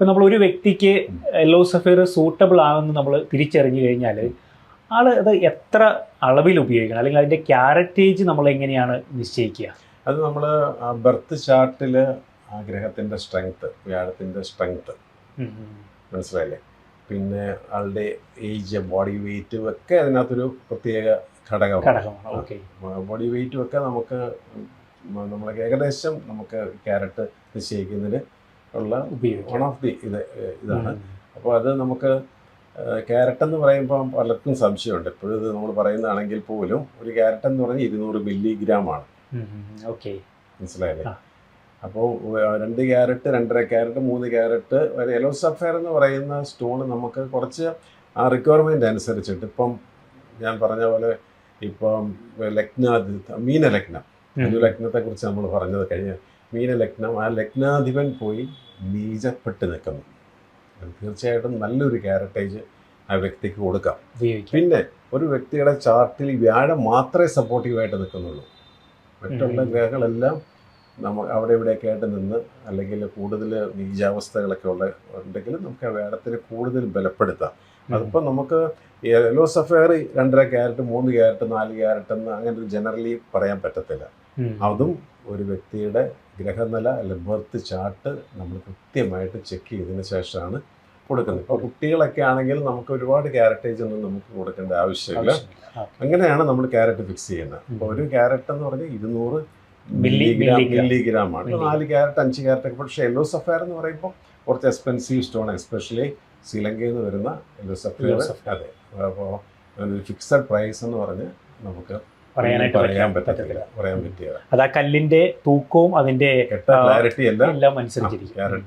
ഇപ്പം നമ്മൾ ഒരു വ്യക്തിക്ക് യെല്ലോ സഫയർ സൂട്ടബിൾ ആണെന്ന് നമ്മൾ തിരിച്ചറിഞ്ഞു കഴിഞ്ഞാൽ ആള് അത് എത്ര അളവിൽ ഉപയോഗിക്കണം, അല്ലെങ്കിൽ അതിൻ്റെ ക്യാരറ്റേജ് നമ്മൾ എങ്ങനെയാണ് നിശ്ചയിക്കുക? അത് നമ്മൾ ബർത്ത് ചാർട്ടിൽ ഗ്രഹത്തിൻ്റെ സ്ട്രെങ്ത്, വ്യാഴത്തിൻ്റെ സ്ട്രെങ്ത് മനസ്സിലായില്ലേ, പിന്നെ ആളുടെ ഏജ്, ബോഡി വെയ്റ്റും ഒക്കെ അതിനകത്തൊരു പ്രത്യേക ഘടകമാണ്. ബോഡി വെയ്റ്റും ഒക്കെ നമ്മൾ ഏകദേശം നമുക്ക് ക്യാരറ്റ് നിശ്ചയിക്കുന്നതിന് ഉള്ള വൺ ഓഫ് ദി ഇതാണ്. അപ്പോൾ അത് നമുക്ക് ക്യാരറ്റ് എന്ന് പറയുമ്പോൾ പലർക്കും സംശയമുണ്ട്. എപ്പോഴും ഇത് നമ്മൾ പറയുന്നതാണെങ്കിൽ പോലും ഒരു ക്യാരറ്റ് എന്ന് പറഞ്ഞാൽ 200 മില്ലിഗ്രാമാണ്. മനസ്സിലായില്ലേ? അപ്പോൾ 2 ക്യാരറ്റ്, 2.5 ക്യാരറ്റ്, 3 ക്യാരറ്റ് വരെ യെല്ലോ സഫയർ എന്ന് പറയുന്ന സ്റ്റോൺ നമുക്ക് കുറച്ച് ആ റിക്വയർമെൻ്റ് അനുസരിച്ചിട്ട്, ഇപ്പം ഞാൻ പറഞ്ഞ പോലെ ഇപ്പം മീനലഗ്നം, ലഗ്നത്തെക്കുറിച്ച് നമ്മൾ പറഞ്ഞത് കഴിഞ്ഞ മീനലഗ്നം, ആ ലഗ്നാധിപൻ പോയി നീചപ്പെട്ട് നിൽക്കുന്നു. തീർച്ചയായിട്ടും നല്ലൊരു ക്യാരറ്റേജ് ആ വ്യക്തിക്ക് കൊടുക്കാം. പിന്നെ ഒരു വ്യക്തിയുടെ ചാർട്ടിൽ വ്യാഴം മാത്രമേ സപ്പോർട്ടീവായിട്ട് നിൽക്കുന്നുള്ളൂ. മറ്റുള്ള ഗ്രഹങ്ങളെല്ലാം അവിടെ ഇവിടെയൊക്കെ ആയിട്ട് നിന്ന്, അല്ലെങ്കിൽ കൂടുതൽ നീചാവസ്ഥകളൊക്കെ ഉണ്ടെങ്കിൽ നമുക്ക് ആ വ്യാഴത്തിന് കൂടുതൽ ബലപ്പെടുത്താം. അതിപ്പോൾ നമുക്ക് yellow sapphire 2.5 carrot, 3 carrot, 4 carrot എന്ന് അങ്ങനെ ഒരു ജനറലി പറയാൻ പറ്റത്തില്ല. അതും ഒരു വ്യക്തിയുടെ ഗ്രഹനില അല്ലെങ്കിൽ ബർത്ത് ചാർട്ട് നമ്മൾ കൃത്യമായിട്ട് ചെക്ക് ചെയ്തതിന് ശേഷമാണ് കൊടുക്കുന്നത്. ഇപ്പോൾ കുട്ടികളൊക്കെ ആണെങ്കിൽ നമുക്ക് ഒരുപാട് ക്യാരറ്റേജ് ഒന്നും നമുക്ക് കൊടുക്കേണ്ട ആവശ്യമില്ല. അങ്ങനെയാണ് നമ്മൾ ക്യാരറ്റ് ഫിക്സ് ചെയ്യുന്നത്. അപ്പോൾ ഒരു ക്യാരറ്റ് എന്ന് പറഞ്ഞാൽ 200 മില്ലിഗ്രാമാണ്. 4 ക്യാരറ്റ്, 5 ക്യാരറ്റ് ഒക്കെ. പക്ഷേ യെല്ലോ സഫയർ എന്ന് പറയുമ്പോൾ കുറച്ച് എക്സ്പെൻസീവ് സ്റ്റോൺ, എസ്പെഷ്യലി ശ്രീലങ്കയിൽ നിന്ന് വരുന്ന യെല്ലോ സഫയർ. അതെ, അപ്പോൾ ഫിക്സഡ് പ്രൈസ് എന്ന് പറഞ്ഞ് നമുക്ക് പറയാൻ പറ്റില്ല. അത് ആ കല്ലിന്റെ തൂക്കവും അതിന്റെ ക്ലാരിറ്റി എല്ലാം അനുസരിച്ചിരിക്കും.